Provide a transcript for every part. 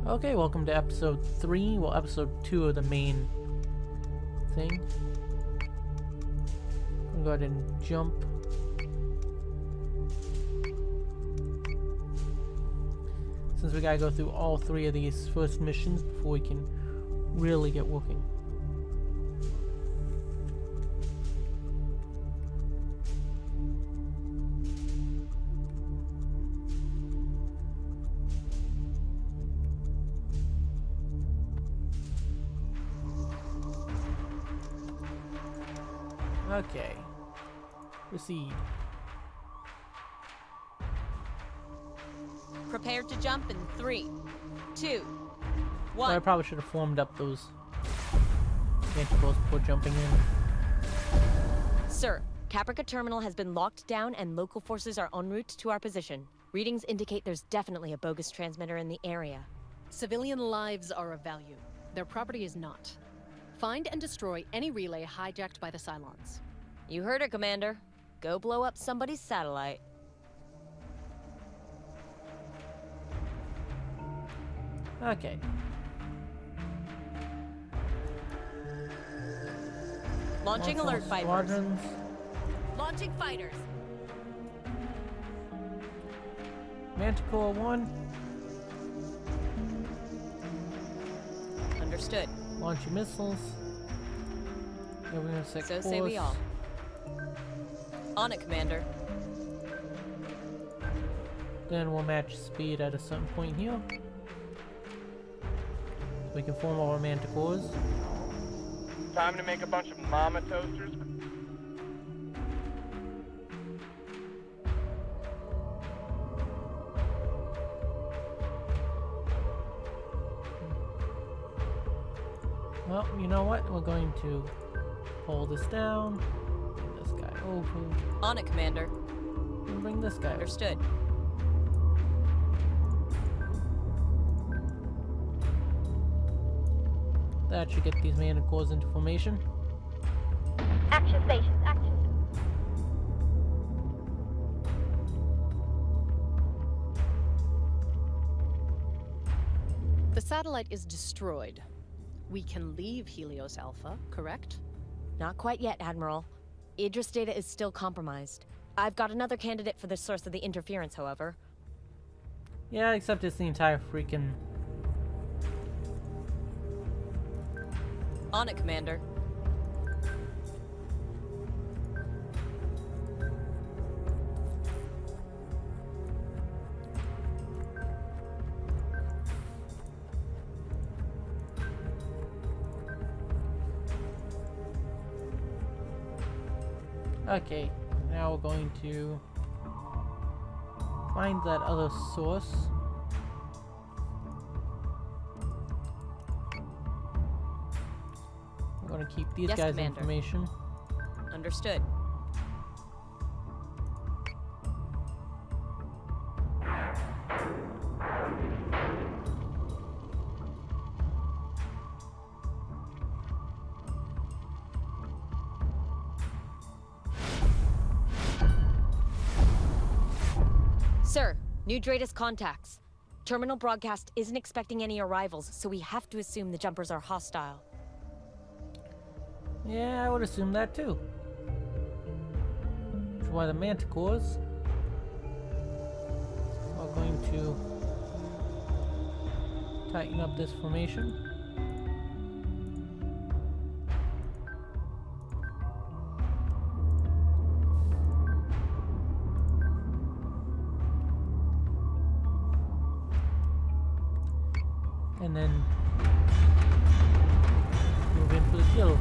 Okay, welcome to episode 3, well episode 2 of the main thing. I'll go ahead and jump. Since we gotta go through all 3 of these first missions before we can really get working. Okay. Proceed. Prepare to jump in 3, 2, So 1. I probably should have formed up those manticores before jumping in. Sir, Caprica Terminal has been locked down and local forces are en route to our position. Readings indicate there's definitely a bogus transmitter in the area. Civilian lives are of value. Their property is not. Find and destroy any relay hijacked by the Cylons. You heard it, Commander. Go blow up somebody's satellite. Okay. Launching Launch all alert Vipers. squadrons. Launching fighters. Manticore 1. Understood. Launch your missiles. Yeah, we're gonna set So course. say we all. On it, Commander. Then we'll match speed at a certain point here. We can form all our manticores. Time to make a bunch of mama toasters. Well, you know what? We're going to pull this down, bring this guy over, On it, Commander. and bring this guy over. Understood. That should get these manticores into formation. Action stations, action. The satellite is destroyed. We can leave Helios Alpha, correct? Not quite yet, Admiral. Idris data is still compromised. I've got another candidate for the source of the interference, however. Yeah, except it's the entire freaking... On it, Commander. Okay, now we're going to find that other source. We're going to keep these Yes, guys' Commander. information. Understood. Sir, new Dratus contacts. Terminal broadcast isn't expecting any arrivals, so we have to assume the jumpers are hostile. Yeah, I would assume that too. Which is why the manticores are going to tighten up this formation. And then move in for the kill.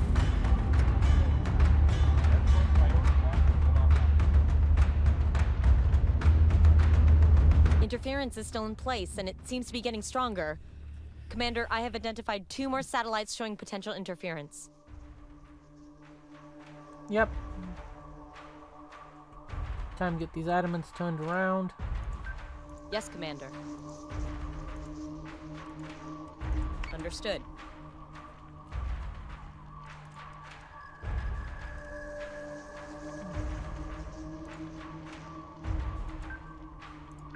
Interference is still in place, and it seems to be getting stronger. Commander, I have identified 2 more satellites showing potential interference. Yep. Time to get these adamants turned around. Yes, Commander. Understood.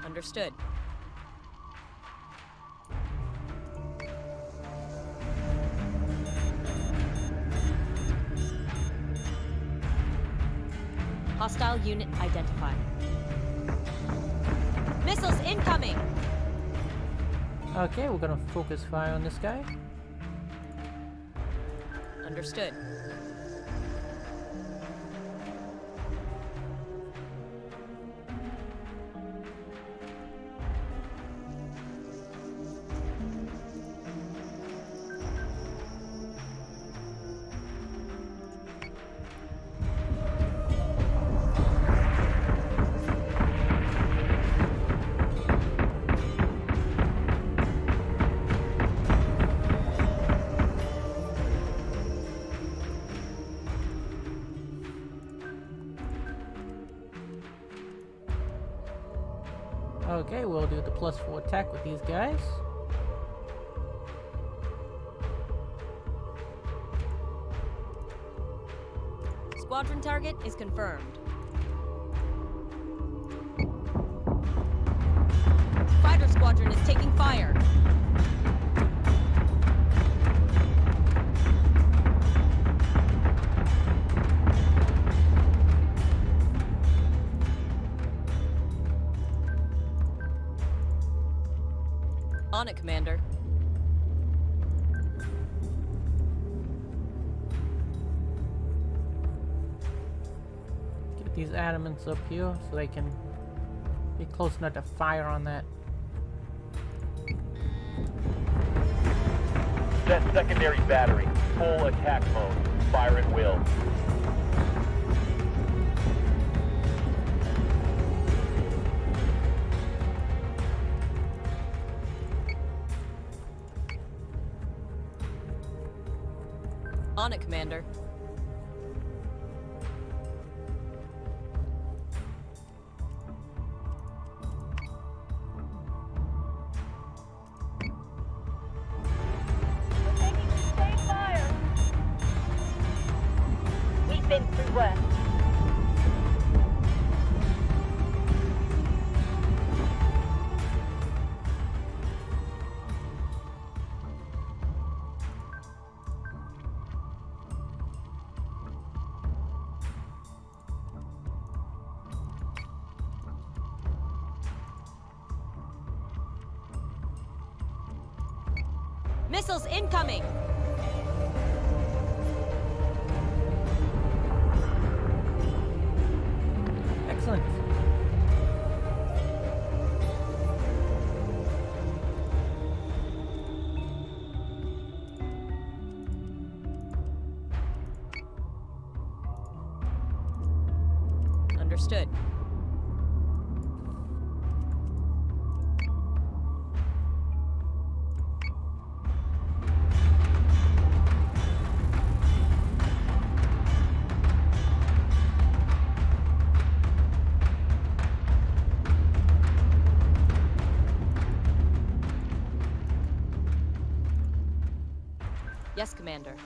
Understood. Hostile unit identified. Missiles incoming! Okay, we're gonna focus fire on this guy. Understood. Okay, we'll do the +4 attack with these guys. Squadron target is confirmed. Fighter squadron is taking fire. On it, Commander. Get these adamants up here so they can be close enough to fire on that. Set secondary battery. Full attack mode. Fire at will. On it, Commander. We're taking sustained fire. We've been through worse. Missiles incoming! Excellent. Understood. Yes, Commander.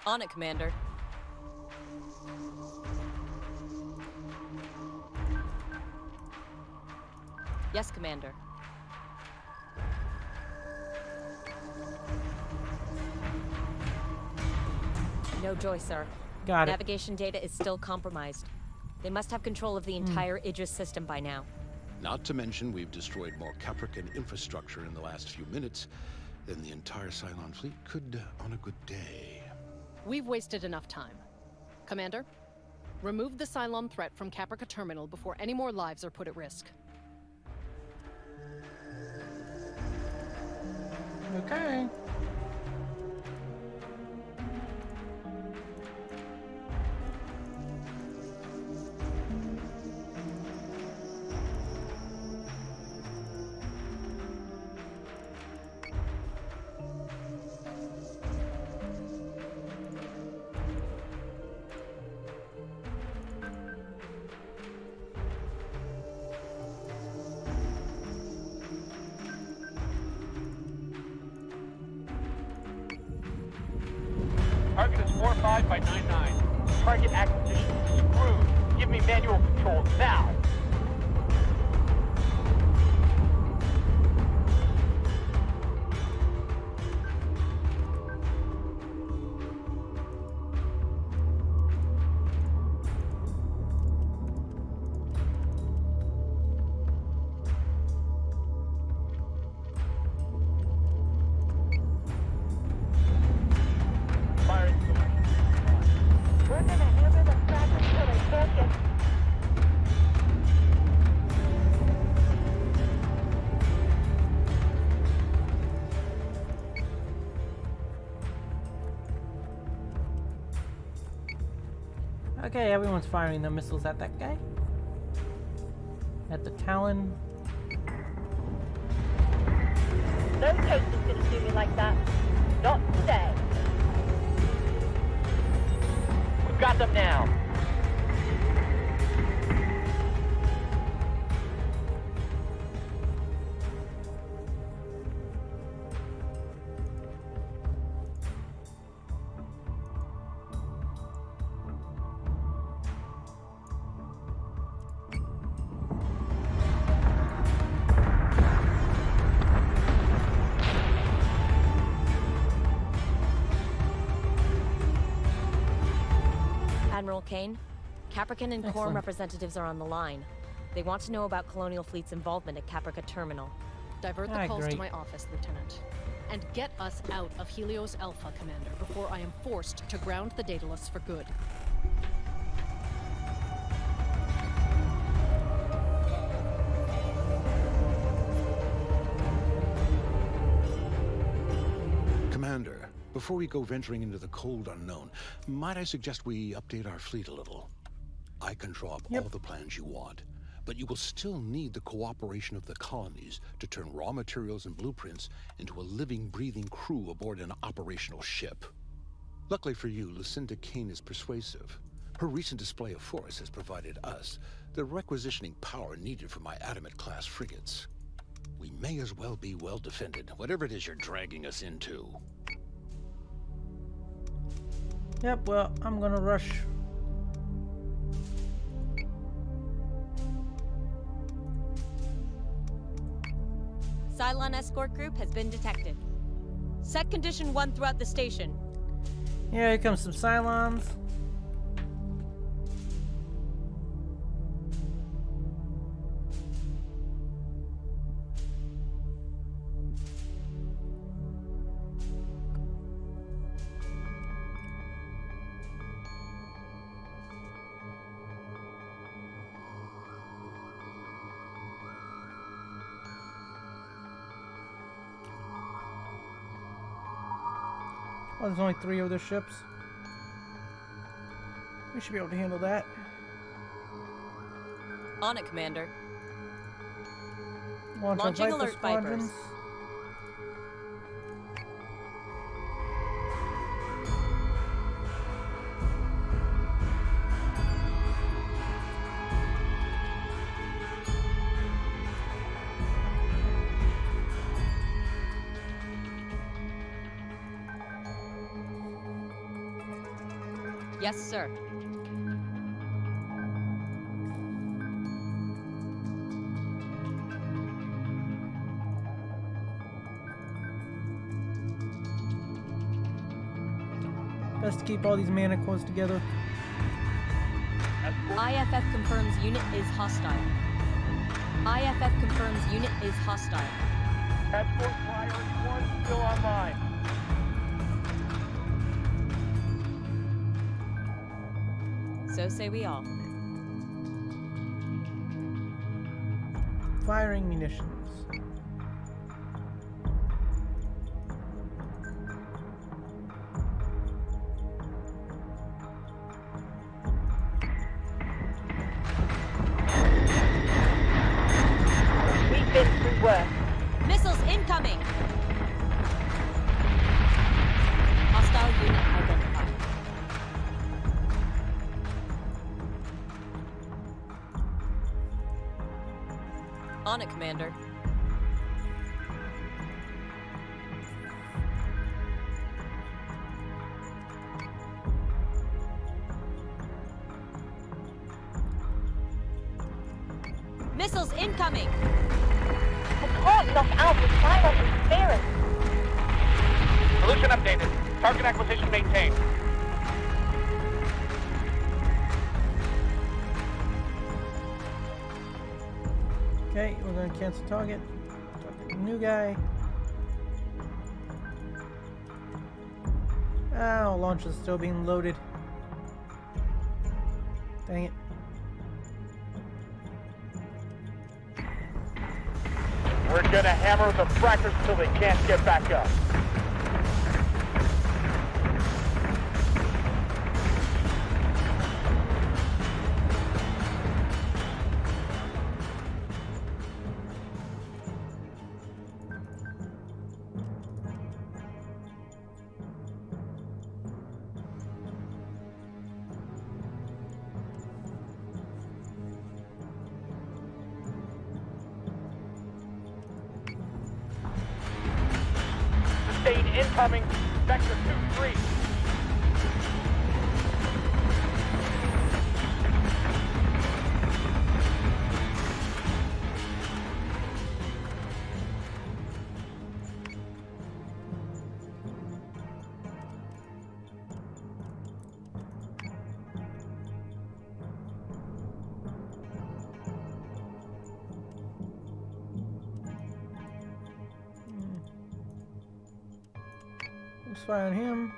On it, Commander. Yes, Commander. No joy, sir. Got it. Navigation data is still compromised. They must have control of the entire Idris system by now. Not to mention, we've destroyed more Caprican infrastructure in the last few minutes than the entire Cylon fleet could on a good day. We've wasted enough time. Commander, remove the Cylon threat from Caprica Terminal before any more lives are put at risk. Okay. Target is 45 by 99. Target acquisition screwed. Give me manual control now. Okay, everyone's firing their missiles at that guy. At the Talon. No toaster's gonna do me like that. Not today. We've got them now. Admiral Kane, Capricorn and Quorum Excellent. representatives are on the line. They want to know about Colonial Fleet's involvement at Caprica Terminal. Divert the Ah, calls great. to my office, Lieutenant. And get us out of Helios Alpha, Commander, before I am forced to ground the Daedalus for good. Commander, before we go venturing into the cold unknown, might I suggest we update our fleet a little? I can draw up all the plans you want, but you will still need the cooperation of the colonies to turn raw materials and blueprints into a living, breathing crew aboard an operational ship. Luckily for you, Lucinda Kane is persuasive. Her recent display of force has provided us the requisitioning power needed for my Adamant-class frigates. We may as well be well defended, whatever it is you're dragging us into. Yep, well, I'm gonna rush. Cylon escort group has been detected. Set condition 1 throughout the station. Yeah, here comes some Cylons. Oh, there's only 3 other ships. We should be able to handle that. On it, Commander. Launch our Launching Viper alert squadrons. Vipers. Yes, sir. Best to keep all these mana cores together. IFF confirms unit is hostile. IFF confirms unit is hostile. Escort Priority 1 still online. So say we all. Firing munitions. We've been through worse. Missiles incoming! Hostile unit identified. On it, Commander. Missiles incoming! I can't knock out the silent interference. Solution updated. Target acquisition maintained. Okay, we're gonna cancel target. Target new guy. Oh, launch is still being loaded. Dang it. We're gonna hammer the frackers till they can't get back up. Incoming. Vector 2-3. Let's fire on him.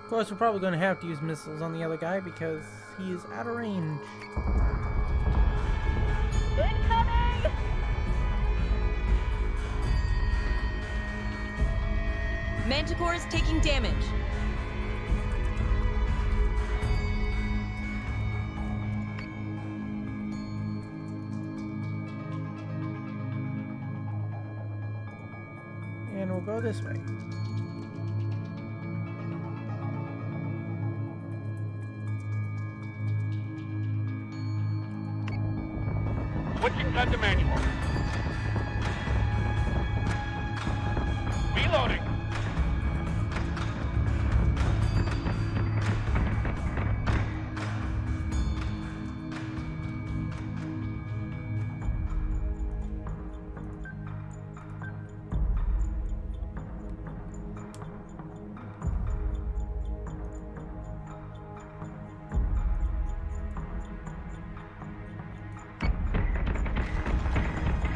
Of course, we're probably going to have to use missiles on the other guy because he is out of range. Incoming! Manticore is taking damage. And we'll go this way. Switching gun to manual. Reloading.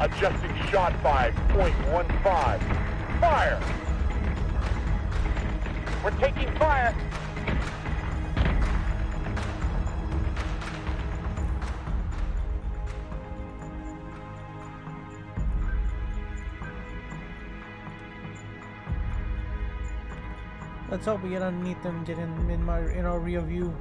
Adjusting shot 5.15. Fire! We're taking fire! Let's hope we get underneath them and get in our rear view.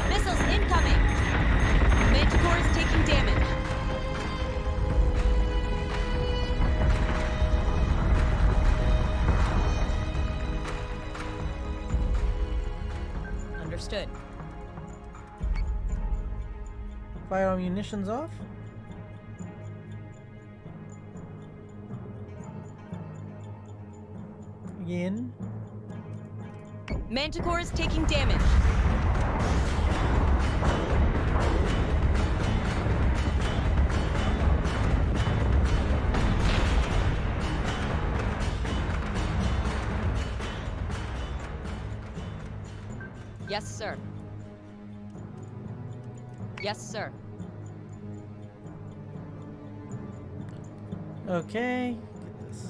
Missiles incoming! Manticore is taking damage. Understood. Fire our munitions off. Again. Manticore is taking damage. Yes, sir. Yes, sir. Okay. Get this.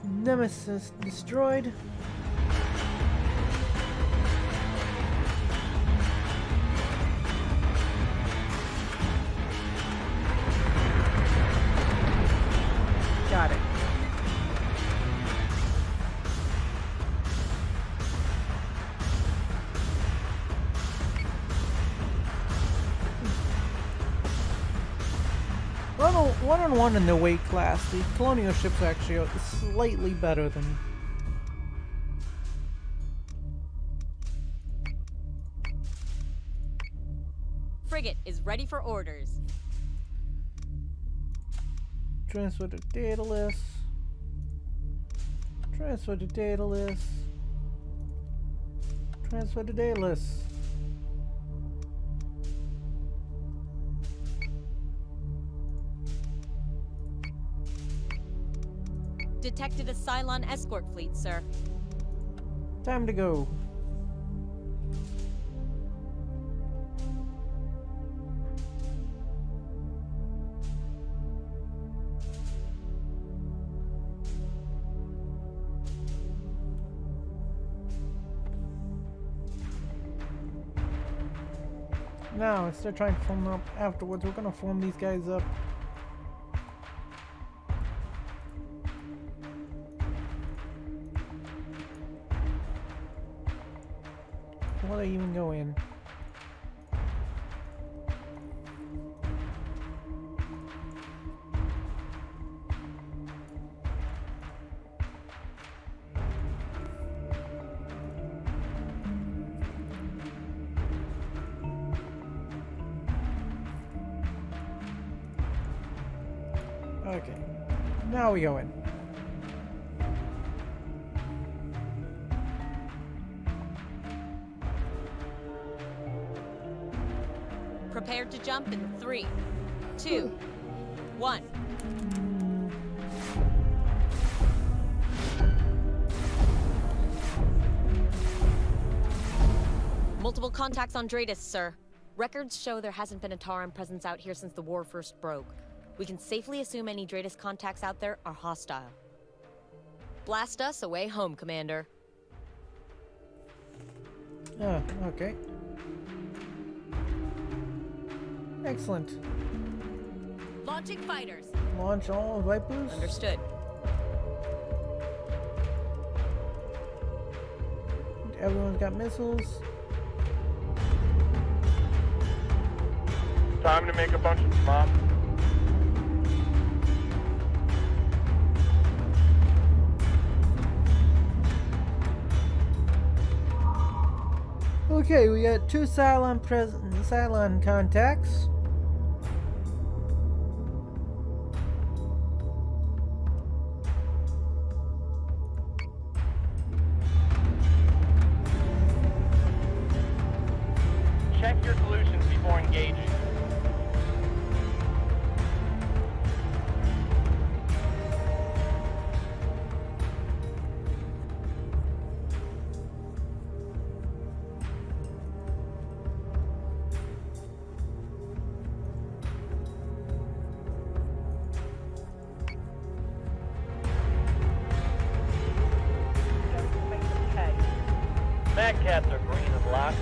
Nemesis destroyed. Got it. One-on-one in their weight class, the colonial ships actually are slightly better than. Frigate is ready for orders. Transfer to data list. Transfer to data list. Transfer to data list. Detected a Cylon escort fleet, sir. Time to go. Now, instead of trying to form them up afterwards, we're gonna form these guys up. Before they even go in. Okay, now we go in. Prepared to jump in 3, 2, 1. Multiple contacts on Dratus, sir. Records show there hasn't been a Tauran presence out here since the war first broke. We can safely assume any Dratus contacts out there are hostile. Blast us away home, Commander. Oh, okay. Excellent. Launching fighters. Launch all Vipers. Understood. Everyone's got missiles. Time to make a bunch of mom. Okay, we got 2 Cylon contacts. Check your solutions before engaging. Don't make them pay. Mad cats are green and black.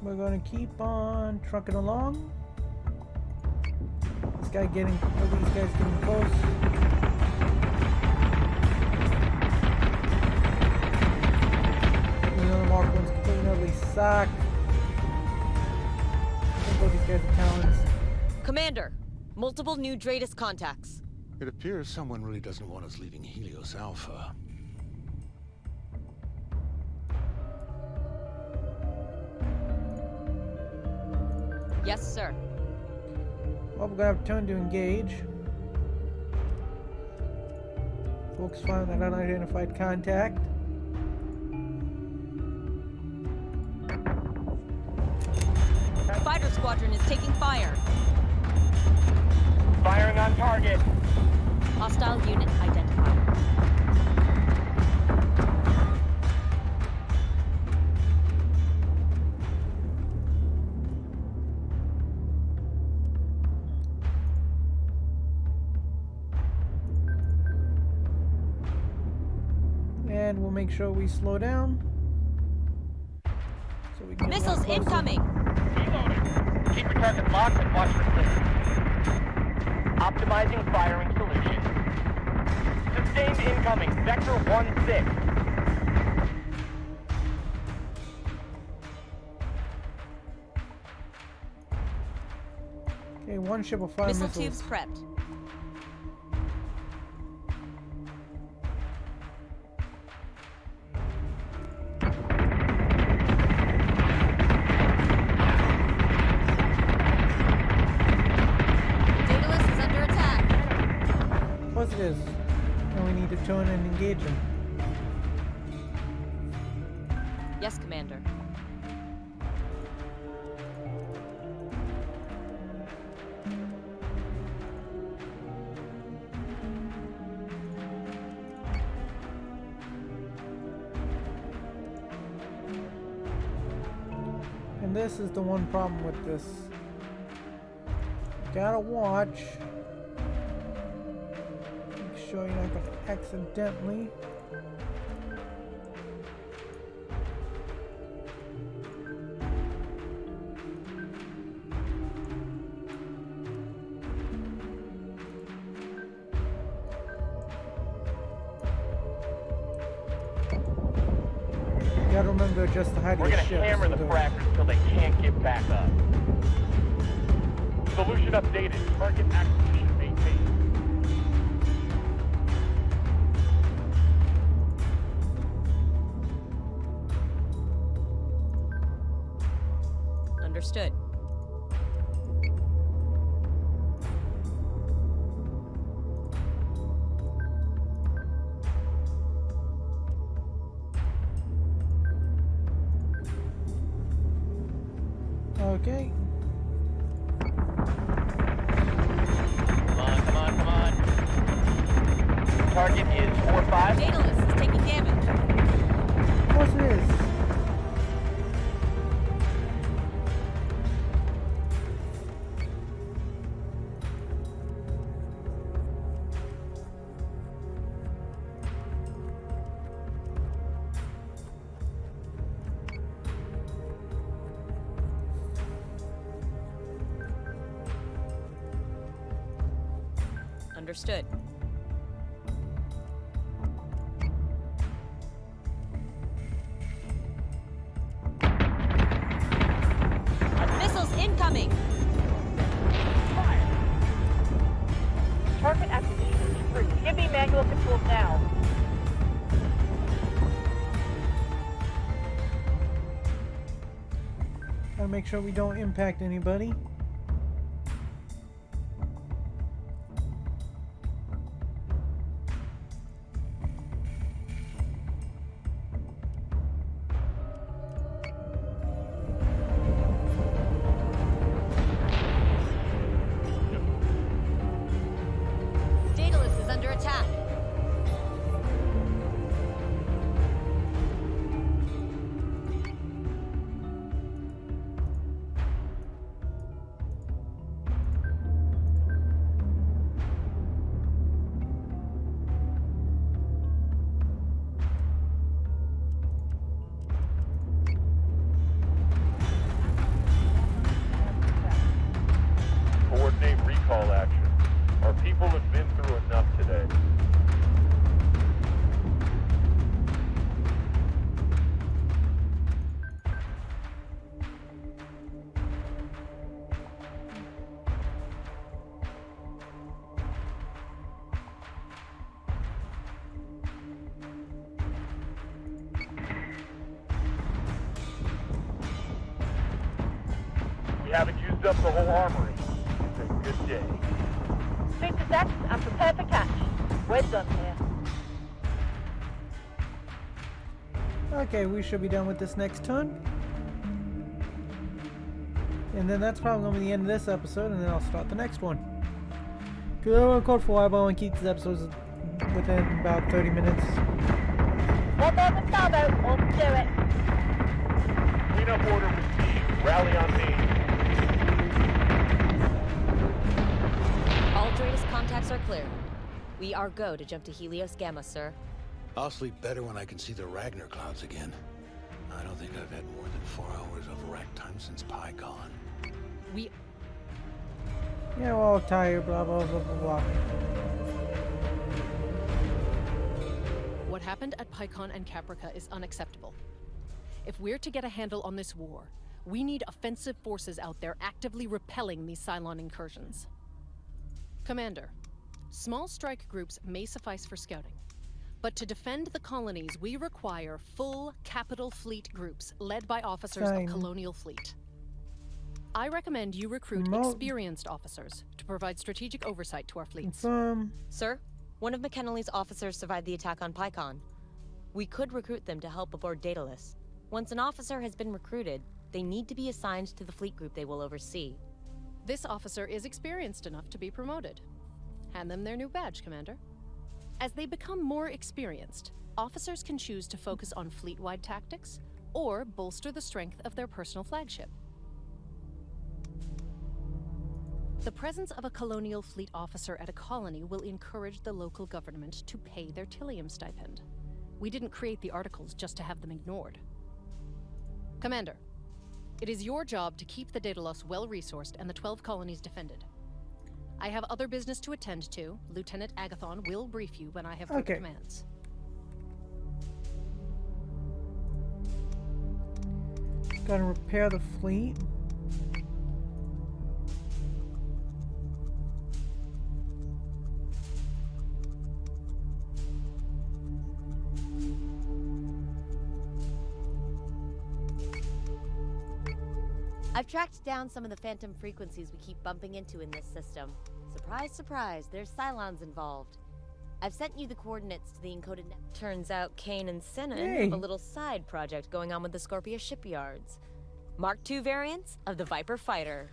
We're gonna keep on trucking along. These guys getting close. The other mark ones completely suck. I think all these guys are talents. Commander, multiple new Dratus contacts. It appears someone really doesn't want us leaving Helios Alpha. Yes, sir. Well, we're gonna have a turn to engage. Focus fire on that unidentified contact. Fighter squadron is taking fire. Firing on target. Hostile unit identified. And we'll make sure we slow down. So we can get Missiles closer. incoming. Reloading. Keep your target locked and watch for clear. Optimizing firing solution. Sustained incoming. Vector 1-6. Okay, one ship will fire Missile missiles. tubes prepped. Daedalus is under attack. Of course it is. And we need to turn and engage them. Yes, Commander. And this is the one problem with this. Gotta watch. Make sure you're not gonna accidentally. Gotta remember just to hide We're your gonna ships. hammer the frackers until they can't get back up. Solution updated. Target acquisition maintained. Understood. Okay. Come on, come on, come on. Target is 4-5. Daedalus is taking damage. Of course it is. Understood. Missiles incoming! Fire. Target acquisition is free. Give me manual control now. Gotta make sure we don't impact anybody. Daedalus is under attack. Coordinate recall action. Our people have been through enough today. We haven't used up the whole armory. It's a good day. Speak to Zax and prepare for catch. We're done here. Okay, we should be done with this next turn. And then that's probably going to be the end of this episode, and then I'll start the next one. Because I won't record for a while, but I want to keep these episodes within about 30 minutes. One more than starboat, or do it. Cleanup order received. Rally on me. All Dratus contacts are clear. We are go to jump to Helios Gamma, sir. I'll sleep better when I can see the Ragnar clouds again. I don't think I've had more than 4 hours of rack time since PyCon. We Yeah, we're all tired, blah, blah, blah, blah, blah. What happened at PyCon and Caprica is unacceptable. If we're to get a handle on this war, we need offensive forces out there actively repelling these Cylon incursions. Commander, small strike groups may suffice for scouting. But to defend the colonies, we require full capital fleet groups led by officers Fine. of Colonial Fleet. I recommend you recruit Remote. experienced officers to provide strategic oversight to our fleets. Confirm. Sir, one of McKinley's officers survived the attack on PyCon. We could recruit them to help aboard Daedalus. Once an officer has been recruited, they need to be assigned to the fleet group they will oversee. This officer is experienced enough to be promoted. Hand them their new badge, Commander. As they become more experienced, officers can choose to focus on fleet-wide tactics or bolster the strength of their personal flagship. The presence of a colonial fleet officer at a colony will encourage the local government to pay their Tillium stipend. We didn't create the articles just to have them ignored. Commander, it is your job to keep the Daedalus well-resourced and the 12 colonies defended. I have other business to attend to. Lieutenant Agathon will brief you when I have further commands. Gotta repair the fleet. I've tracked down some of the phantom frequencies we keep bumping into in this system. Surprise, surprise, there's Cylons involved. I've sent you the coordinates to the encoded net. Turns out Kane and Sinan have a little side project going on with the Scorpia shipyards. Mark II variants of the Viper fighter.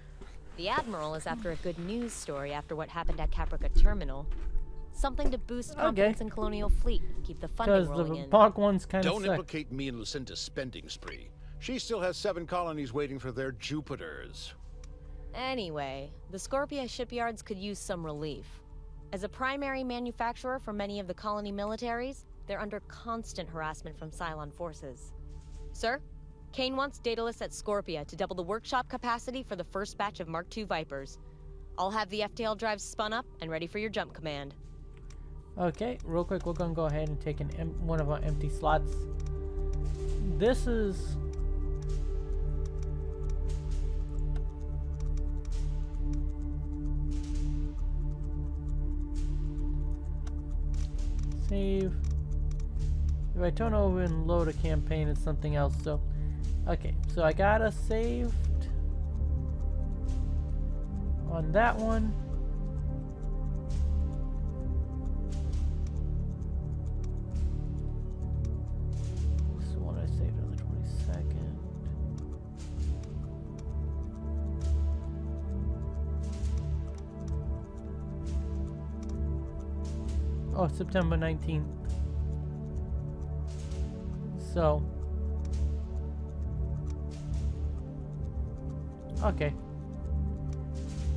The Admiral is after a good news story after what happened at Caprica Terminal. Something to boost confidence in Colonial Fleet, keep the funding rolling in. Because the Mark I's kind of Don't implicate me in Lucinda's spending spree. She still has 7 colonies waiting for their Jupiters. Anyway, the Scorpia shipyards could use some relief. As a primary manufacturer for many of the colony militaries, they're under constant harassment from Cylon forces. Sir, Kane wants Daedalus at Scorpia to double the workshop capacity for the first batch of Mark II Vipers. I'll have the FTL drives spun up and ready for your jump command. Okay, real quick, we're gonna go ahead and take one of our empty slots. This is... Save. If I turn over and load a campaign, it's something else. So, okay, so I got us saved on that one. This one I saved on the 22nd. Oh, September 19th. So. Okay.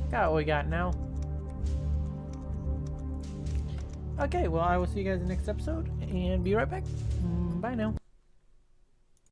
Got what we got now. Okay, well, I will see you guys in the next episode, and be right back. Bye now.